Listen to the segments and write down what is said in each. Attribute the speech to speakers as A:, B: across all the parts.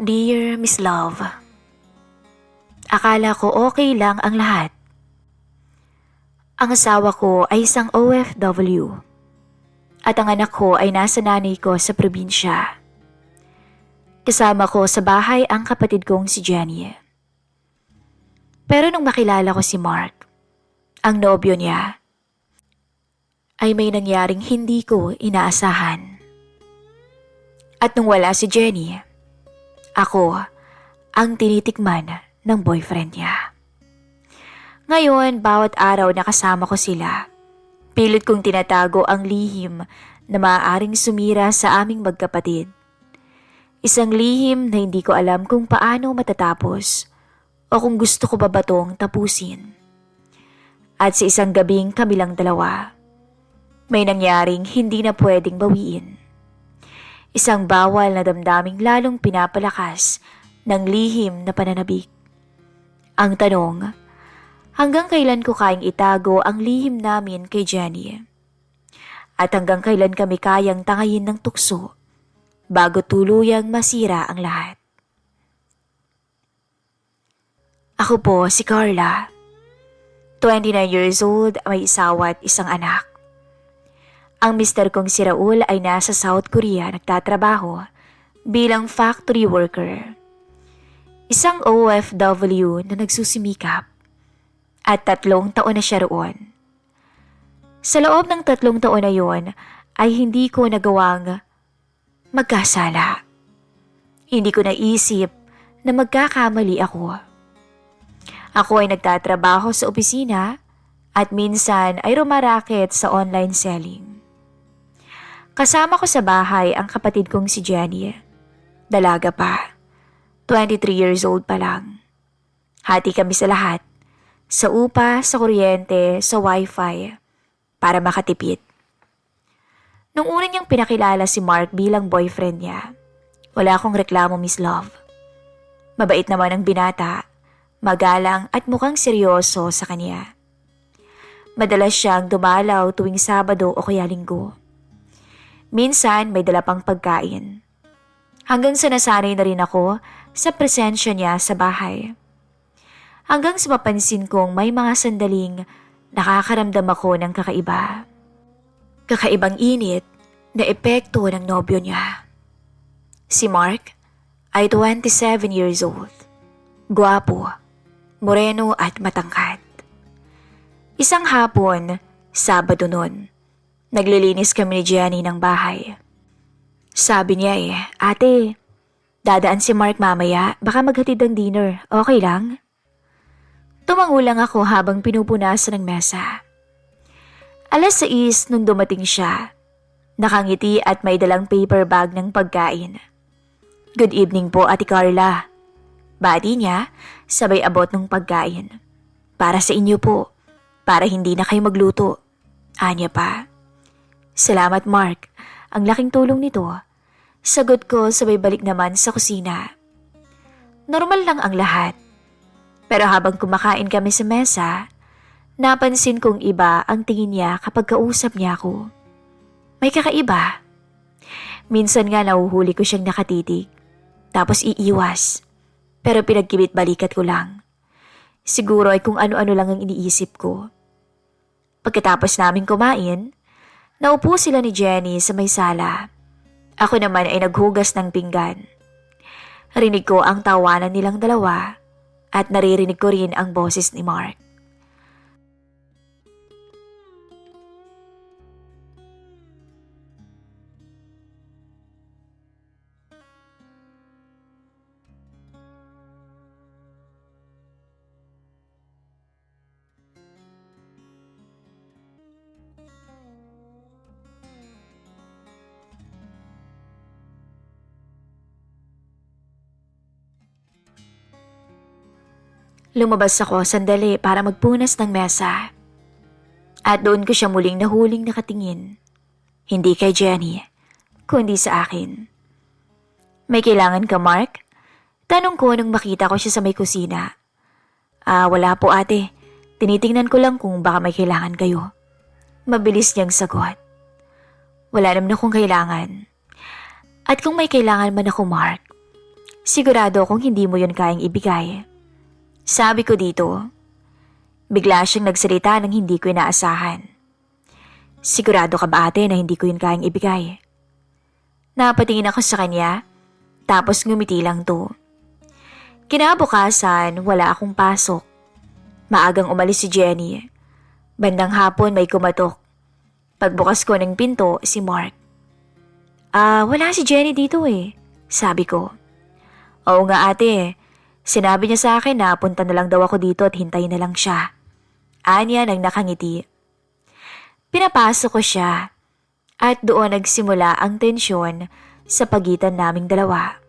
A: Dear Miss Love, akala ko okay lang ang lahat. Ang asawa ko ay isang OFW at ang anak ko ay nasa nanay ko sa probinsya. Kasama ko sa bahay ang kapatid kong si Jenny. Pero nung makilala ko si Mark, ang nobyo niya, ay may nangyaring hindi ko inaasahan. At nung wala si Jenny, ako ang tinitikman ng boyfriend niya. Ngayon, bawat araw na kasama ko sila, pilit kong tinatago ang lihim na maaaring sumira sa aming magkapatid. Isang lihim na hindi ko alam kung paano matatapos o kung gusto ko ba batong tapusin. At sa isang gabing kamilang dalawa, may nangyaring hindi na pwedeng bawiin. Isang bawal na damdaming lalong pinapalakas ng lihim na pananabik. Ang tanong, hanggang kailan ko kayang itago ang lihim namin kay Jenny? At hanggang kailan kami kayang tangayin ng tukso bago tuluyang masira ang lahat? Ako po si Carla, 29 years old, may asawa at isang anak. Ang mister kong si Raul ay nasa South Korea nagtatrabaho bilang factory worker. Isang OFW na nagsusumikap at 3 taon na siya roon. Sa loob ng 3 taon na yon ay hindi ko nagawang magkasala. Hindi ko naisip na magkakamali ako. Ako ay nagtatrabaho sa opisina at minsan ay rumaraket sa online selling. Kasama ko sa bahay ang kapatid kong si Jenny. Dalaga pa, 23 years old pa lang. Hati kami sa lahat, sa upa, sa kuryente, sa wifi, para makatipid. Nung una niyang pinakilala si Mark bilang boyfriend niya, wala akong reklamo, Miss Love. Mabait naman ang binata, magalang at mukhang seryoso sa kanya. Madalas siyang dumalaw tuwing Sabado o kaya Linggo. Minsan may dala pang pagkain. Hanggang sa nasanay na rin ako sa presensya niya sa bahay. Hanggang sa mapansin kong may mga sandaling nakakaramdam ako ng kakaiba. Kakaibang init na epekto ng nobyo niya. Si Mark ay 27 years old. Gwapo, moreno at matangkad. Isang hapon, Sabado nun, naglilinis kami ni Jenny ng bahay. Sabi niya "Ate, dadaan si Mark mamaya, baka maghatid ng dinner, okay lang?" Tumango lang ako habang pinupunasan ng mesa. 6:00 nung dumating siya. Nakangiti at may dalang paper bag ng pagkain. "Good evening po, Ate Carla." Bati niya, sabay abot ng pagkain. "Para sa inyo po, para hindi na kayo magluto." Anya pa. "Salamat Mark, ang laking tulong nito." Sagot ko sabay balik naman sa kusina. Normal lang ang lahat. Pero habang kumakain kami sa mesa, napansin kong iba ang tingin niya kapag kausap niya ako. May kakaiba. Minsan nga nahuhuli ko siyang nakatitig, tapos iiwas. Pero pinagkibit balikat ko lang. Siguro ay kung ano-ano lang ang iniisip ko. Pagkatapos namin kumain, naupo sila ni Jenny sa may sala. Ako naman ay naghugas ng pinggan. Rinig ko ang tawanan nilang dalawa at naririnig ko rin ang boses ni Mark. Lumabas ako sandali para magpunas ng mesa. At doon ko siya muling nahuling nakatingin. Hindi kay Jenny, kundi sa akin. "May kailangan ka, Mark?" Tanong ko nung makita ko siya sa may kusina. Wala po ate. Tinitingnan ko lang kung baka may kailangan kayo." Mabilis niyang sagot. "Wala naman akong kailangan. At kung may kailangan man ako, Mark, Sigurado akong hindi mo yun kayang ibigay. Sabi ko dito. Bigla siyang nagsalita nang hindi ko inaasahan. Sigurado ka ba ate na hindi ko yun kayang ibigay? Napatingin ako sa kanya, tapos ngumiti lang to. Kinabukasan, wala akong pasok. Maagang umalis si Jenny. Bandang hapon may kumatok. Pagbukas ko ng pinto, si Mark. Wala si Jenny dito eh, sabi ko. Oo nga ate, sinabi niya sa akin na punta na lang daw ako dito at hintayin na lang siya. Anya nang nakangiti. Pinapasok ko siya at doon nagsimula ang tensyon sa pagitan naming dalawa.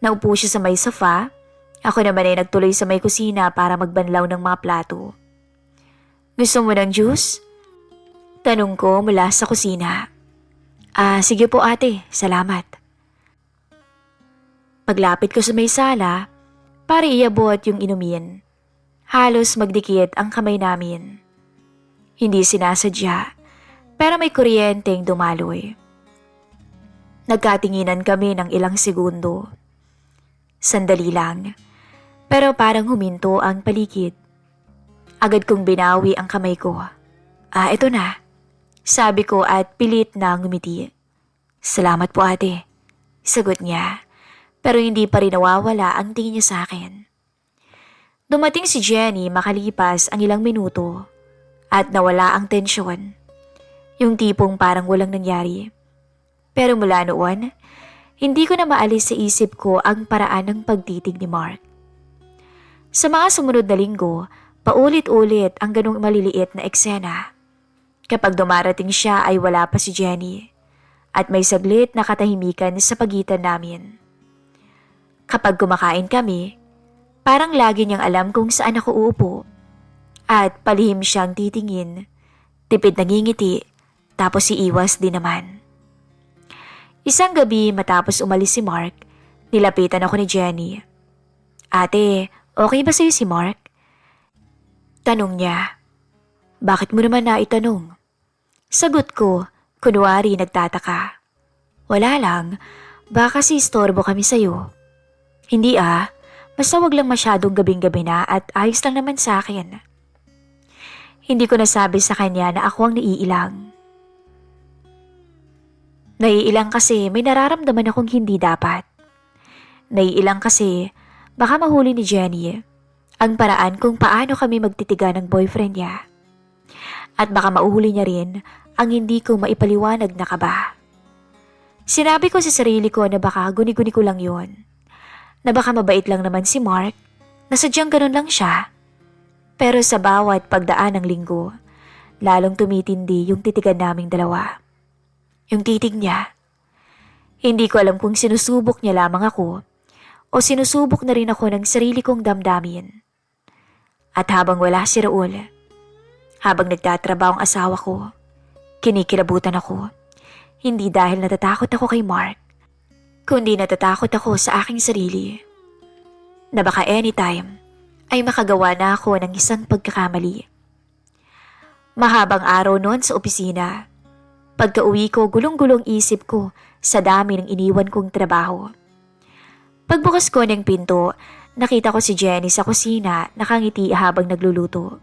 A: Naupo siya sa may sofa, ako naman ay nagtuloy sa may kusina para magbanlaw ng mga plato. Gusto mo ng juice? Tanong ko mula sa kusina. Sige po ate, salamat. Paglapit ko sa may sala, para iabot yung inumin. Halos magdikit ang kamay namin. Hindi sinasadya, pero may kuryenteng dumaloy. Nagkatinginan kami ng ilang segundo. Sandali lang, pero parang huminto ang paligid. Agad kong binawi ang kamay ko. Ito na, sabi ko at pilit na ngumiti. Salamat po ate, sagot niya. Pero hindi pa rin nawawala ang tingin niya sa akin. Dumating si Jenny makalipas ang ilang minuto at nawala ang tensyon. Yung tipong parang walang nangyari. Pero mula noon, hindi ko na maalis sa isip ko ang paraan ng pagtitig ni Mark. Sa mga sumunod na linggo, paulit-ulit ang ganong maliliit na eksena. Kapag dumarating siya ay wala pa si Jenny at may saglit na katahimikan sa pagitan namin. Kapag kumakain kami, parang lagi niyang alam kung saan ako uupo at palihim siyang titingin, tipid nangingiti, tapos iiwas din naman. Isang gabi matapos umalis si Mark, nilapitan ako ni Jenny. Ate, okay ba sa'yo si Mark? Tanong niya. Bakit mo naman naitanong? Sagot ko, kunwari nagtataka. Wala lang, baka si istorbo kami sa'yo. Hindi basta wag lang masyadong gabing-gabi na at ayos lang naman sa akin. Hindi ko nasabi sa kanya na ako ang naiilang. Naiilang kasi may nararamdaman akong hindi dapat. Naiilang kasi baka mahuli ni Jenny ang paraan kung paano kami magtitiga ng boyfriend niya. At baka mauhuli niya rin ang hindi ko maipaliwanag na kaba. Sinabi ko sa sarili ko na baka guni-guni ko lang yon. Na baka mabait lang naman si Mark, na sadyang ganun lang siya. Pero sa bawat pagdaan ng linggo, lalong tumitindi yung titigan naming dalawa. Yung titig niya. Hindi ko alam kung sinusubok niya lamang ako o sinusubok na rin ako ng sarili kong damdamin. At habang wala si Raul, habang nagtatrabaho ang asawa ko, kinikilabutan ako. Hindi dahil natatakot ako kay Mark, kundi natatakot ako sa aking sarili. Na baka anytime ay makagawa na ako ng isang pagkakamali. Mahabang araw noon sa opisina. Pagka-uwi ko, gulong-gulong isip ko sa dami ng iniwan kong trabaho. Pagbukas ko ng pinto, nakita ko si Jenny sa kusina nakangiti habang nagluluto.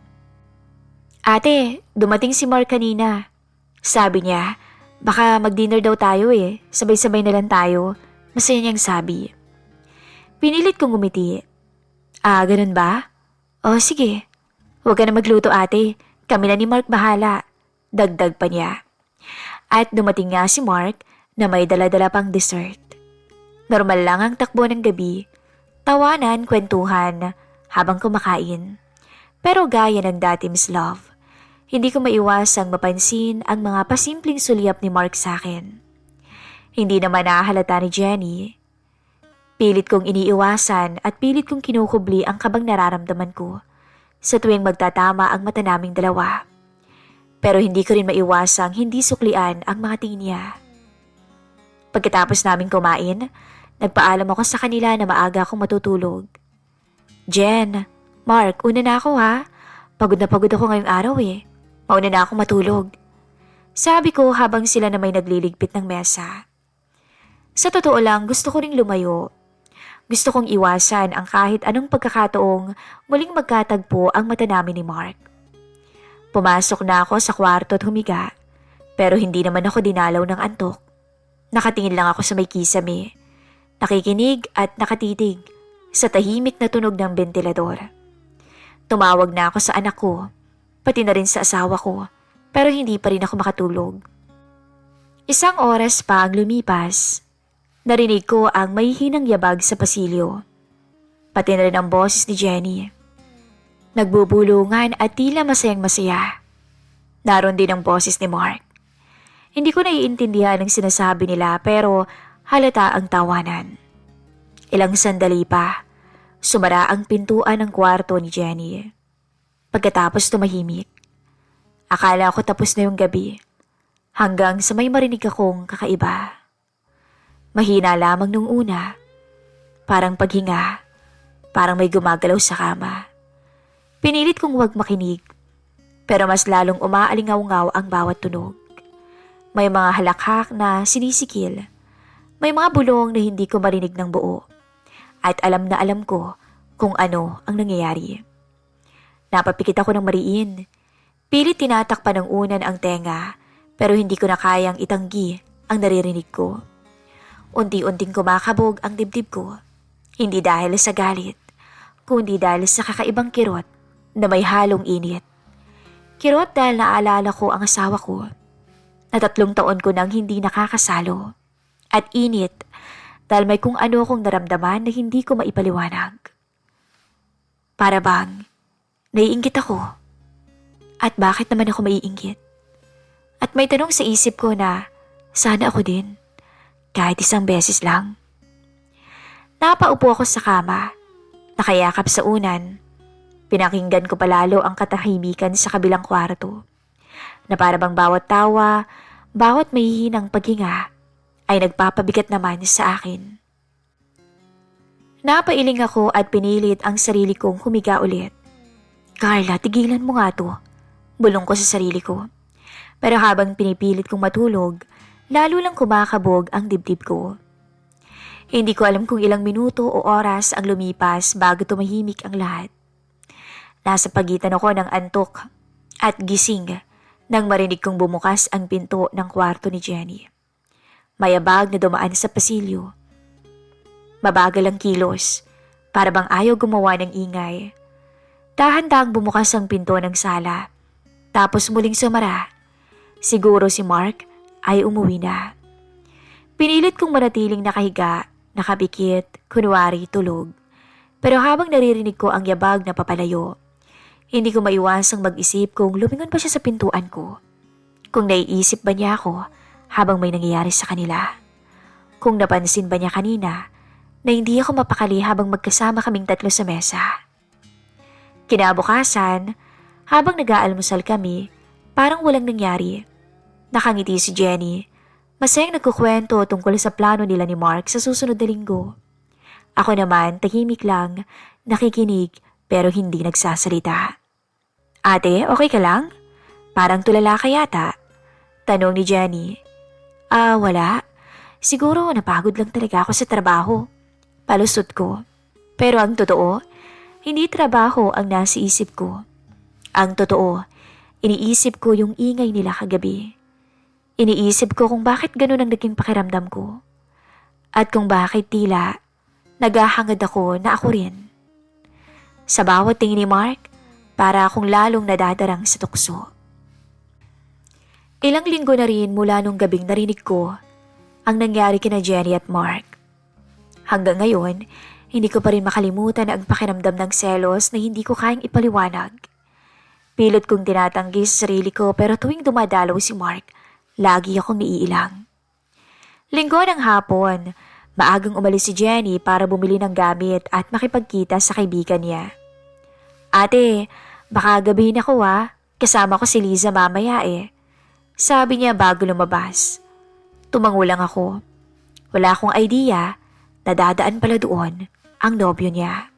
A: Ate, dumating si Mark kanina. Sabi niya, baka mag-dinner daw tayo sabay-sabay na lang tayo. Masaya niyang sabi. Pinilit kong umiti. Ganun ba? O sige, huwag ka na magluto ate. Kami na ni Mark bahala. Dagdag pa niya. At dumating nga si Mark na may dala-dala pang dessert. Normal lang ang takbo ng gabi. Tawanan, kwentuhan habang kumakain. Pero gaya ng dati Miss Love, hindi ko maiwasang mapansin ang mga pasimpleng sulyap ni Mark sa akin. Hindi naman nahahalata ni Jenny. Pilit kong iniiwasan at pilit kong kinukubli ang kabang nararamdaman ko sa tuwing magtatama ang mata naming dalawa. Pero hindi ko rin maiwasang hindi suklian ang mga tingin niya. Pagkatapos naming kumain, nagpaalam ako sa kanila na maaga akong matutulog. Jen, Mark, una na ako ha. Pagod na pagod ako ngayong araw Mauna na akong matulog. Sabi ko habang sila na may nagliligpit ng mesa. Sa totoo lang, gusto ko ring lumayo. Gusto kong iwasan ang kahit anong pagkakataong muling magkatagpo ang mata namin ni Mark. Pumasok na ako sa kwarto at humiga, pero hindi naman ako dinalaw ng antok. Nakatingin lang ako sa may kisame, nakikinig at nakatitig sa tahimik na tunog ng bentilador. Tumawag na ako sa anak ko, pati na rin sa asawa ko, pero hindi pa rin ako makatulog. Isang oras pa ang lumipas, narinig ko ang mahihinang yabag sa pasilyo. Pati na rin ang boses ni Jenny. Nagbubulungan at tila masayang masaya. Naroon din ang boses ni Mark. Hindi ko naiintindihan ang sinasabi nila pero halata ang tawanan. Ilang sandali pa, sumara ang pintuan ng kwarto ni Jenny. Pagkatapos tumahimik, akala ko tapos na yung gabi, hanggang sa may marinig akong kakaiba. Mahina lamang nung una, parang paghinga, parang may gumagalaw sa kama. Pinilit kong huwag makinig, pero mas lalong umaalingaw-ngaw ang bawat tunog. May mga halakhak na sinisikil, may mga bulong na hindi ko marinig ng buo. At alam na alam ko kung ano ang nangyayari. Napapikit ako ng mariin. Pilit tinatakpan ng unan ang tenga, pero hindi ko na kayang itanggi ang naririnig ko. Unti-unting kumakabog ang dibdib ko. Hindi dahil sa galit, kundi dahil sa kakaibang kirot na may halong init. Kirot dahil naalala ko ang asawa ko, na 3 taon ko nang hindi nakakasalo. At init dahil may kung ano akong naramdaman na hindi ko maipaliwanag. Para bang naiinggit ako. At bakit naman ako maiinggit? At may tanong sa isip ko na sana ako din, kahit isang beses lang. Napaupo ako sa kama, nakayakap sa unan. Pinakinggan ko palalo ang katahimikan sa kabilang kwarto, na para bang bawat tawa, bawat mahihinang paghinga ay nagpapabigat naman sa akin. Napailing ako at pinilit ang sarili kong humiga ulit. Carla, tigilan mo nga to. Bulong ko sa sarili ko. Pero habang pinipilit kong matulog, lalo lang kumakabog ang dibdib ko. Hindi ko alam kung ilang minuto o oras ang lumipas bago tumahimik ang lahat. Nasa pagitan ako ng antok at gising nang marinig kong bumukas ang pinto ng kwarto ni Jenny. Mayabag na dumaan sa pasilyo. Mabagal ang kilos, para bang ayaw gumawa ng ingay. Dahan-dahang bumukas ang pinto ng sala, tapos muling sumara. Siguro si Mark ay umuwi na. Pinilit kong manatiling nakahiga, nakabikit, kunwari tulog. Pero habang naririnig ko ang yabag na papalayo, hindi ko maiwasang mag-isip kung lumingon pa siya sa pintuan ko. Kung naiisip ba niya ako habang may nangyayari sa kanila. Kung napansin ba niya kanina na hindi ako mapakali habang magkasama kaming 3 sa mesa. Kinabukasan, habang nag-aalmusal kami, parang walang nangyari. Nakangiti si Jenny. Masayang nagkukwento tungkol sa plano nila ni Mark sa susunod na linggo. Ako naman, tahimik lang, nakikinig pero hindi nagsasalita. Ate, okay ka lang? Parang tulala ka yata. Tanong ni Jenny. Wala. Siguro napagod lang talaga ako sa trabaho. Palusot ko. Pero ang totoo, hindi trabaho ang nasa isip ko. Ang totoo, iniisip ko yung ingay nila kagabi. Iniisip ko kung bakit ganun ang naging pakiramdam ko. At kung bakit tila, naghahangad ako na ako rin. Sa bawat tingin ni Mark, para akong lalong nadadarang sa tukso. Ilang linggo na rin mula nung gabing narinig ko ang nangyari kina Jenny at Mark. Hanggang ngayon, hindi ko pa rin makalimutan ang pakiramdam ng selos na hindi ko kayang ipaliwanag. Pilot kong tinatanggi sa sarili ko pero tuwing dumadalaw si Mark, lagi akong naiilang. Linggo ng hapon, maagang umalis si Jenny para bumili ng gamit at makipagkita sa kaibigan niya. Ate, baka gabihin ako kasama ko si Liza mamaya Sabi niya bago lumabas. Tumango lang ako. Wala akong idea na dadaan pala doon ang nobyo niya.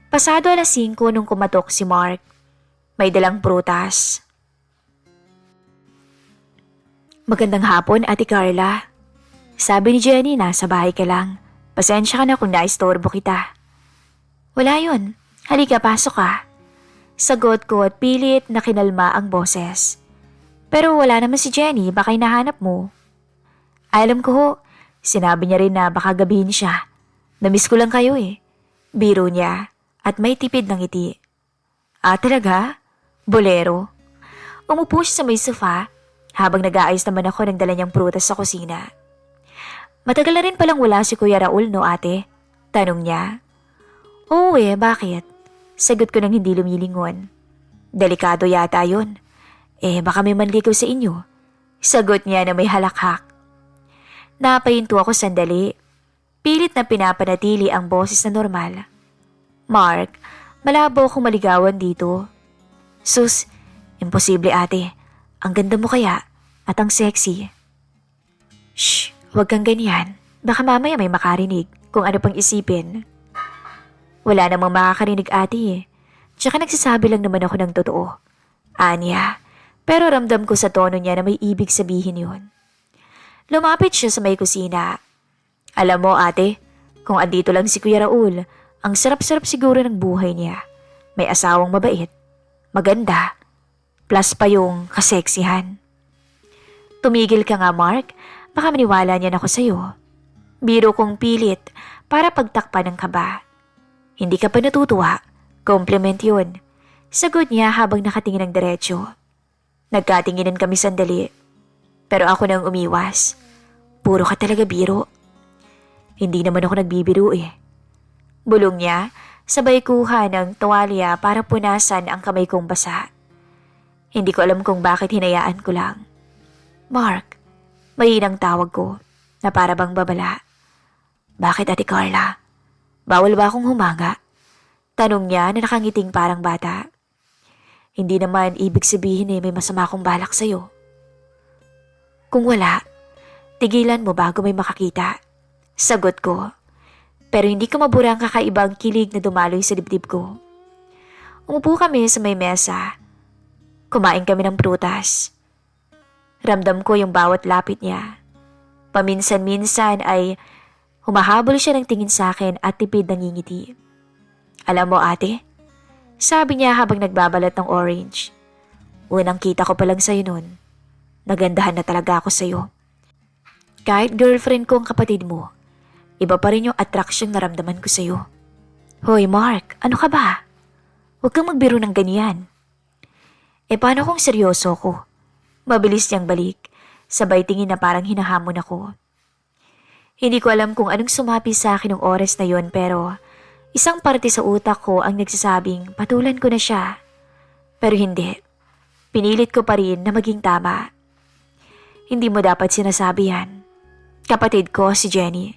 A: Pasado 5:00 nung kumatok si Mark. May dalang prutas. Magandang hapon, Ate Carla. Sabi ni Jenny, nasa bahay ka lang. Pasensya ka na kung naistorbo kita. Wala yun. Halika, pasok ka. Sagot ko at pilit na kinalma ang boses. Pero wala naman si Jenny, baka hinahanap mo. Alam ko ho, sinabi niya rin na baka gabihin siya. Namiss ko lang kayo eh. Biro niya at may tipid ng ngiti. Ah, talaga? Bolero? Umupo siya sa may sofa habang nag-aayos naman ako ng dala niyang prutas sa kusina. Matagal na rin palang wala si Kuya Raul, no ate? Tanong niya. Oo bakit? Sagot ko nang hindi lumilingon. Delikado yata yun. Baka may manligaw sa inyo. Sagot niya na may halakhak. Napahinto ako sandali. Pilit na pinapanatili ang boses na normal. Mark, malabo akong maligawan dito. Sus, imposible ate. Ang ganda mo kaya at ang sexy. Shh, huwag kang ganyan. Baka mamaya may makarinig kung ano pang isipin. Wala namang makakarinig ate eh. Tsaka nagsasabi lang naman ako ng totoo. Anya, pero ramdam ko sa tono niya na may ibig sabihin yun. Lumapit siya sa may kusina. Alam mo ate, kung andito lang si Kuya Raul, ang sarap-sarap siguro ng buhay niya. May asawang mabait, maganda, plus pa yung kaseksihan. Tumigil ka nga Mark, baka maniwala niyan ako sa'yo. Biro kong pilit para pagtakpan ng kaba. Hindi ka pa natutuwa, compliment yun. Sagot niya habang nakatingin ng diretsyo. Nagkatinginan kami sandali, pero ako nang umiwas. Puro ka talaga biro. Hindi naman ako nagbibiro eh. Bulong niya, sabay kuha ng tuwalya para punasan ang kamay kong basa. Hindi ko alam kung bakit hinayaan ko lang. Mark, mahinang tawag ko na para bang babala. Bakit Ate Carla? Bawal ba akong humanga? Tanong niya na nakangiting parang bata. Hindi naman ibig sabihin may masama akong balak sa'yo. Kung wala, tigilan mo bago may makakita. Sagot ko. Pero hindi ko mabura ang kakaibang kilig na dumaloy sa dibdib ko. Umupo kami sa may mesa. Kumain kami ng prutas. Ramdam ko yung bawat lapit niya. Paminsan-minsan ay humahabol siya ng tingin sa akin at tipid ng ngingiti. Alam mo ate, sabi niya habang nagbabalat ng orange. Unang kita ko pa lang sa'yo nun. Nagandahan na talaga ako sa'yo. Kahit girlfriend ko ang kapatid mo, iba pa rin yung attraction na ramdaman ko sa'yo. Hoy Mark, ano ka ba? Huwag kang magbiro ng ganyan. Paano kung seryoso ko? Mabilis niyang balik, sabay tingin na parang hinahamon ako. Hindi ko alam kung anong sumapi sa akin ng oras na yon pero isang parte sa utak ko ang nagsasabing patulan ko na siya. Pero hindi. Pinilit ko pa rin na maging tama. Hindi mo dapat sinasabi yan. Kapatid ko si Jenny.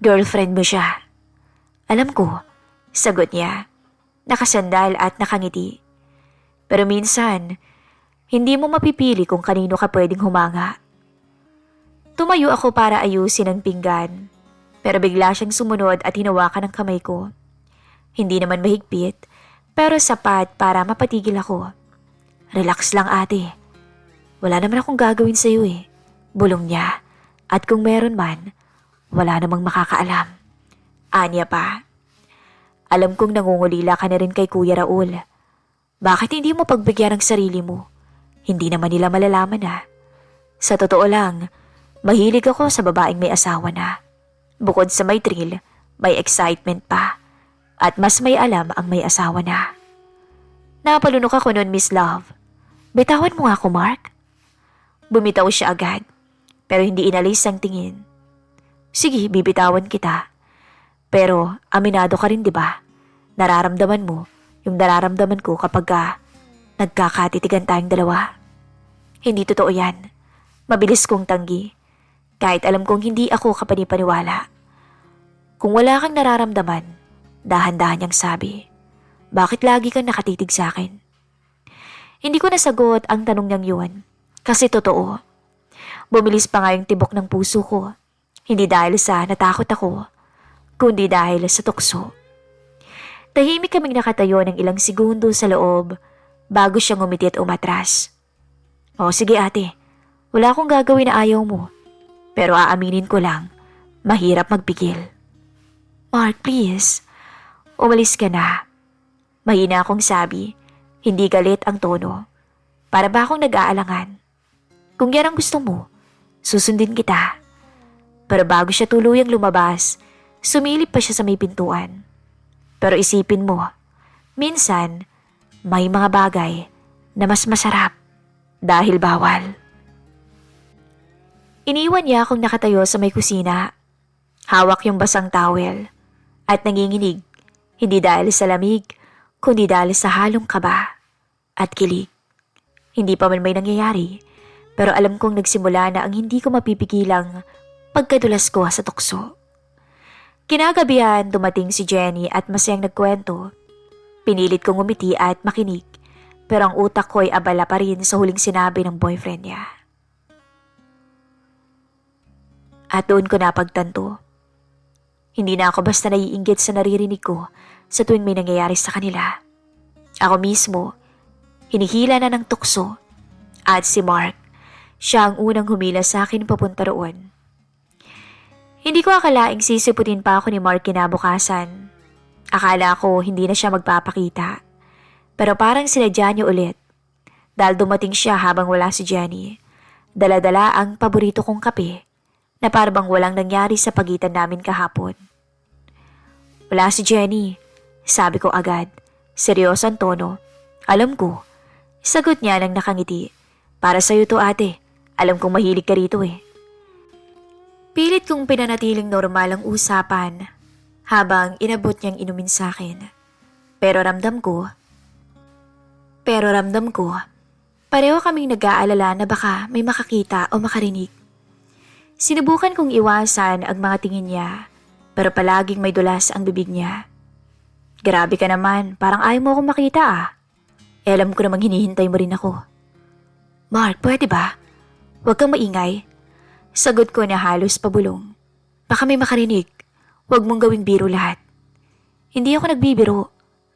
A: Girlfriend mo siya. Alam ko, sagot niya. Nakasandal at nakangiti. Pero minsan, hindi mo mapipili kung kanino ka pwedeng humanga. Tumayo ako para ayusin ang pinggan. Pero bigla siyang sumunod at hinawakan ang kamay ko. Hindi naman mahigpit, pero sapat para mapatigil ako. Relax lang ate. Wala naman akong gagawin sa'yo eh. Bulong niya. At kung meron man, wala namang makakaalam. Anya pa. Alam kong nangungulila ka na rin kay Kuya Raul. Bakit hindi mo pagbigyan ng sarili mo? Hindi naman nila malalaman na. Sa totoo lang, mahilig ako sa babaeng may asawa na. Bukod sa may thrill, may excitement pa. At mas may alam ang may asawa na. Napalunok ako noon, Miss Love. Bitawan mo nga ako, Mark. Bumitaw siya agad, pero hindi inalis ang tingin. Sige, bibitawan kita. Pero aminado ka rin, di ba? Nararamdaman mo yung nararamdaman ko kapag nagkakatitigan tayong dalawa. Hindi totoo yan. Mabilis kong tanggi. Kahit alam kong hindi ako kapanipaniwala. Kung wala kang nararamdaman, dahan-dahan niyang sabi, bakit lagi kang nakatitig sa akin? Hindi ko nasagot ang tanong niyang yun. Kasi totoo. Bumilis pa nga yung tibok ng puso ko. Hindi dahil sa natakot ako, kundi dahil sa tukso. Tahimik kaming nakatayo ng ilang segundo sa loob bago siya ngumiti at umatras. O sige ate, wala akong gagawin na ayaw mo. Pero aaminin ko lang, mahirap magpigil. Mark, please. Umalis ka na. Mahina akong sabi, hindi galit ang tono. Para ba akong nag-aalangan? Kung yan ang gusto mo, susundin kita. Pero bago siya tuluyang lumabas, sumilip pa siya sa may pintuan. Pero isipin mo, minsan may mga bagay na mas masarap dahil bawal. Iniwan niya akong nakatayo sa may kusina. Hawak yung basang towel at nanginginig, hindi dahil sa lamig, kundi dahil sa halong kaba at kilig. Hindi pa man may nangyayari, pero alam kong nagsimula na ang hindi ko mapipigilang pagkadulas ko sa tukso. Kinagabihan dumating si Jenny at masayang nagkwento. Pinilit kong umiti at makinig, pero ang utak ko ay abala pa rin sa huling sinabi ng boyfriend niya. At doon ko napagtanto. Hindi na ako basta naiinggit sa naririnig ko sa tuwing may nangyayari sa kanila. Ako mismo, hinihila na ng tukso. At si Mark, siya ang unang humila sa akin papunta roon. Hindi ko akalaing sisiputin pa ako ni Mark kinabukasan. Akala ko hindi na siya magpapakita. Pero parang sinadya niya ulit. Dahil dumating siya habang wala si Jenny. Dala-dala ang paborito kong kape na parang walang nangyari sa pagitan namin kahapon. Wala si Jenny, sabi ko agad. Seryoso ang tono. Alam ko. Sagot niya nang nakangiti. Para sa'yo to ate. Alam kong mahilig ka rito eh. Pilit kong pinanatiling normal ang usapan habang inabot niyang inumin sa akin. Pero ramdam ko, pareho kaming nag-aalala na baka may makakita o makarinig. Sinubukan kong iwasan ang mga tingin niya, pero palaging may dulas ang bibig niya. Grabe ka naman, parang ayaw mo akong makita ah. Alam ko namang hinihintay mo rin ako. Mark, pwede ba? Huwag kang maingay. Sagot ko na halos pabulong. Baka may makarinig. Huwag mong gawing biro lahat. Hindi ako nagbibiro,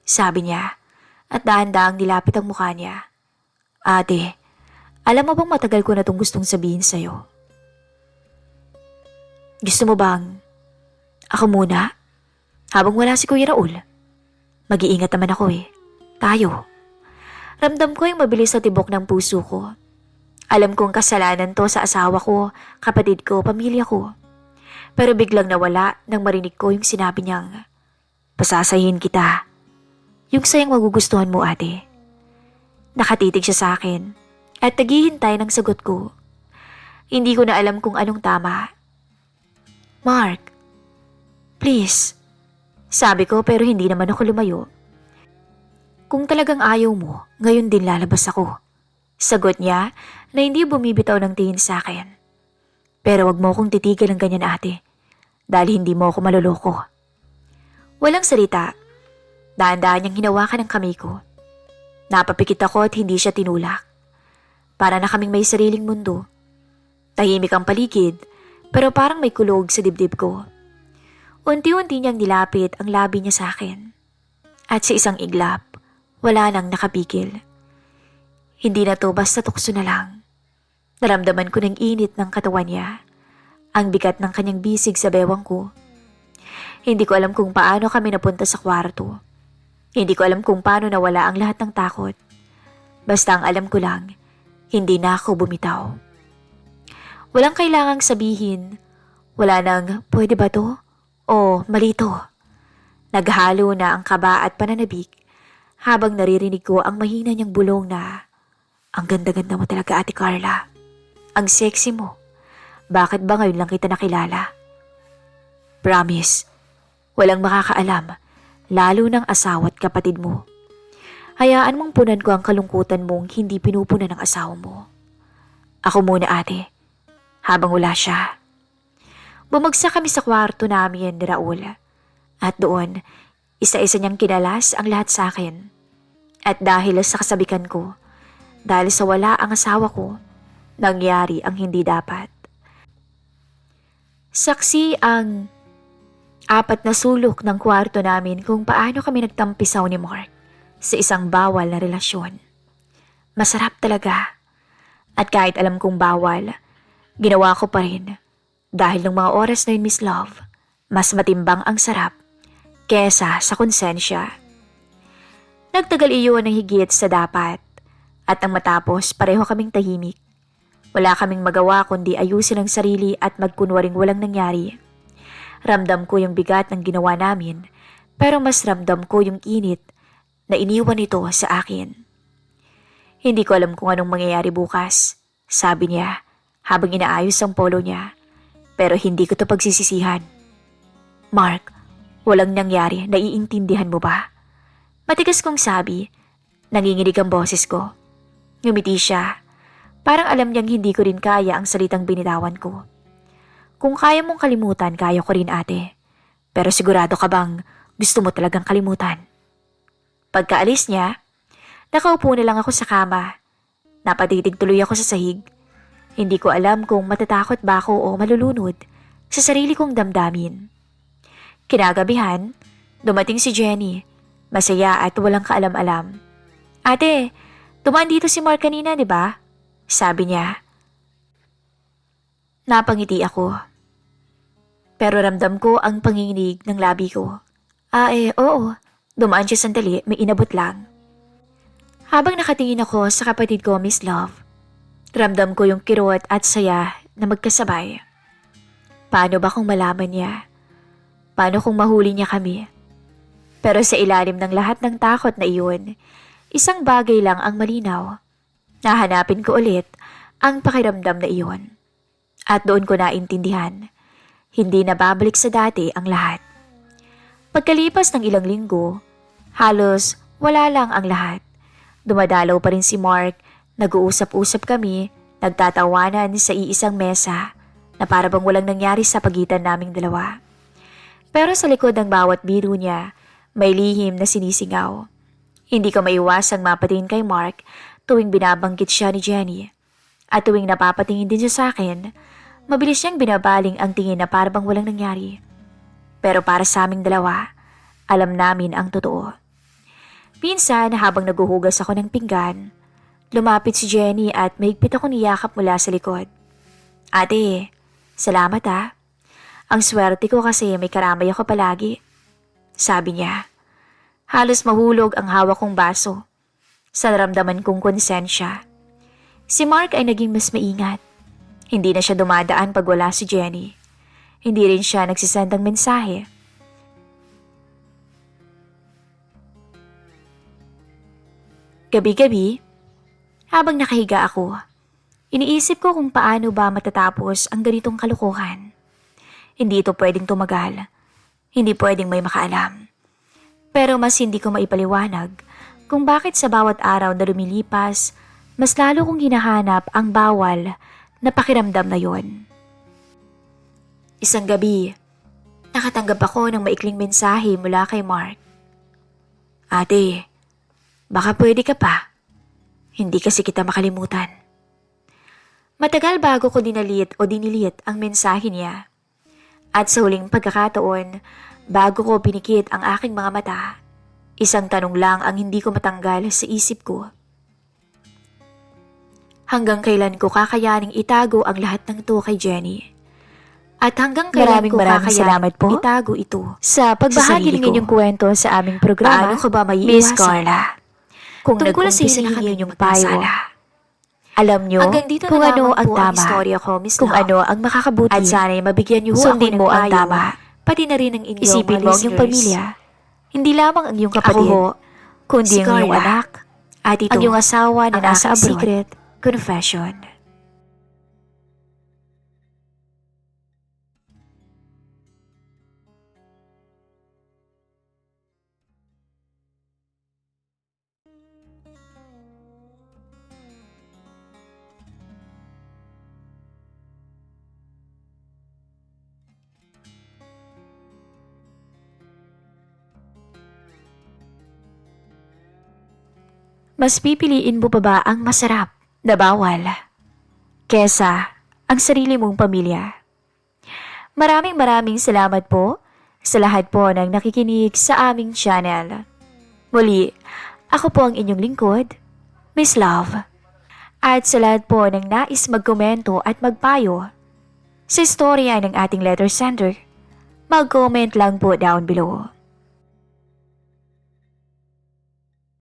A: sabi niya, at dahan-dahang nilapit ang mukha niya. Ate, alam mo bang matagal ko na itong gustong sabihin sa'yo? Gusto mo bang ako muna? Habang wala si Kuya Raul. Mag-iingat naman ako eh. Tayo. Ramdam ko yung mabilis sa tibok ng puso ko. Alam kong kasalanan to sa asawa ko, kapatid ko, pamilya ko. Pero biglang nawala nang marinig ko yung sinabi niyang, pasasayin kita. Yung sayang magugustuhan mo ate. Nakatitig siya sa akin at naghihintay ng sagot ko. Hindi ko na alam kung anong tama. Mark, please. Sabi ko pero hindi naman ako lumayo. Kung talagang ayaw mo, ngayon din lalabas ako. Sagot niya na hindi bumibitaw ng tingin sa akin. Pero wag mo akong titigan ng ganyan ate, dahil hindi mo ako maloloko. Walang salita. Dahan-dahan niyang hinawakan ang kamay ko. Napapikit ako at hindi siya tinulak. Para na kaming may sariling mundo. Tahimik ang paligid, pero parang may kulog sa dibdib ko. Unti-unti niyang nilapit ang labi niya sa akin. At sa isang iglap, wala nang nakapigil. Hindi na to basta tukso na lang. Naramdaman ko ng init ng katawan niya. Ang bigat ng kanyang bisig sa bewang ko. Hindi ko alam kung paano kami napunta sa kwarto. Hindi ko alam kung paano nawala ang lahat ng takot. Basta ang alam ko lang, hindi na ako bumitaw. Walang kailangang sabihin. Wala nang pwede ba to? O mali to. Naghalo na ang kaba at pananabik habang naririnig ko ang mahina niyang bulong na, ang ganda-ganda mo talaga Ate Carla. Ang sexy mo. Bakit ba ngayon lang kita nakilala? Promise, walang makakaalam, lalo ng asawa at kapatid mo. Hayaan mong punan ko ang kalungkutan mong hindi pinupunan ng asawa mo. Ako muna ate, habang wala siya. Bumagsak kami sa kwarto namin ni Raul. At doon, isa-isa niyang kinalas ang lahat sa akin. At dahil sa kasabikan ko, dahil sa wala ang asawa ko, nangyari ang hindi dapat. Saksi ang 4 na sulok ng kwarto namin kung paano kami nagtampisaw ni Mark sa isang bawal na relasyon. Masarap talaga. At kahit alam kong bawal, ginawa ko pa rin. Dahil ng mga oras na yun, Miss Love, mas matimbang ang sarap kesa sa konsensya. Nagtagal iyon ng higit sa dapat at ang matapos pareho kaming tahimik. Wala kaming magawa kundi ayusin ang sarili at magkunwaring walang nangyari. Ramdam ko yung bigat ng ginawa namin pero mas ramdam ko yung init na iniwan ito sa akin. Hindi ko alam kung anong mangyayari bukas, sabi niya habang inaayos ang polo niya. Pero hindi ko to pagsisisihan. Mark, walang nangyari, naiintindihan mo ba? Matigas kong sabi, nanginginig ang boses ko. Ngumiti siya, parang alam niyang hindi ko rin kaya ang salitang binitawan ko. Kung kaya mong kalimutan, kaya ko rin ate. Pero sigurado ka bang gusto mo talagang kalimutan? Pagkaalis niya, nakaupo na lang ako sa kama. Napatitig tuloy ako sa sahig. Hindi ko alam kung matatakot ba ako o malulunod sa sarili kong damdamin. Kinagabihan, dumating si Jenny. Masaya at walang kaalam-alam. Ate, tumaan dito si Mark kanina, di ba? Sabi niya. Napangiti ako. Pero ramdam ko ang panginginig ng labi ko. Oo. Dumaan siya sandali, may inabot lang. Habang nakatingin ako sa kapatid ko, Miss Love, ramdam ko yung kirot at saya na magkasabay. Paano ba kung malaman niya? Paano kung mahuli niya kami? Pero sa ilalim ng lahat ng takot na iyon, isang bagay lang ang malinaw. Nahanapin ko ulit ang pakiramdam na iyon. At doon ko naintindihan, hindi na babalik sa dati ang lahat. Pagkalipas ng ilang linggo, halos wala lang ang lahat. Dumadalaw pa rin si Mark, nag-uusap-usap kami, nagtatawanan sa iisang mesa na para bang walang nangyari sa pagitan naming dalawa. Pero sa likod ng bawat biro niya, may lihim na sinisingaw. Hindi ko maiwasang mapatingin kay Mark tuwing binabanggit siya ni Jenny. At tuwing napapatingin din siya sa akin, mabilis siyang binabaling ang tingin na parang walang nangyari. Pero para sa aming dalawa, alam namin ang totoo. Minsan habang naguhugas ako ng pinggan, lumapit si Jenny at mahigpit ako niyakap mula sa likod. Ate, salamat ah. Ang swerte ko kasi may karamay ako palagi. Sabi niya. Halos mahulog ang hawak kong baso. Sa naramdaman kong konsensya. Si Mark ay naging mas maingat. Hindi na siya dumadaan pag wala si Jenny. Hindi rin siya nagsisend ng mensahe. Gabi-gabi, habang nakahiga ako, iniisip ko kung paano ba matatapos ang ganitong kalokohan. Hindi ito pwedeng tumagal. Hindi pwedeng may makaalam. Pero mas hindi ko maipaliwanag kung bakit sa bawat araw na lumilipas, mas lalo kong hinahanap ang bawal na pakiramdam na yon. Isang gabi, nakatanggap ako ng maikling mensahe mula kay Mark. Ate, baka pwede ka pa. Hindi kasi kita makalimutan. Matagal bago ko dinilit ang mensahe niya. At sa huling pagkakataon, bago ko pinikit ang aking mga mata, isang tanong lang ang hindi ko matanggal sa isip ko. Hanggang kailan ko kakayaning itago ang lahat ng ito kay Jenny? At hanggang kailan ko kakayaning itago ito sa pagbahagi ng inyong kwento sa aming programa, paano ko ba maiiwasan? Miss Carla, kung nag-umpisa na kami inyong payo, alam nyo kung ano ang tama, kung ano ang makakabuti, at sana'y mabigyan nyo sundin mo ang tama, pati na rin ang inyong isipin mo ang iyong pamilya. Hindi lamang ang iyong kapatid, kundi ang iyong anak, at ito, ang iyong asawa na nasa abroad. Secret confession. Mas pipiliin mo pa ba ang masarap na bawal kesa ang sarili mong pamilya? Maraming salamat po sa lahat po ng nakikinig sa aming channel. Muli, ako po ang inyong lingkod, Miss Love. At sa lahat po ng nais magkomento at magpayo sa istorya ng ating letter sender, mag-comment lang po down below.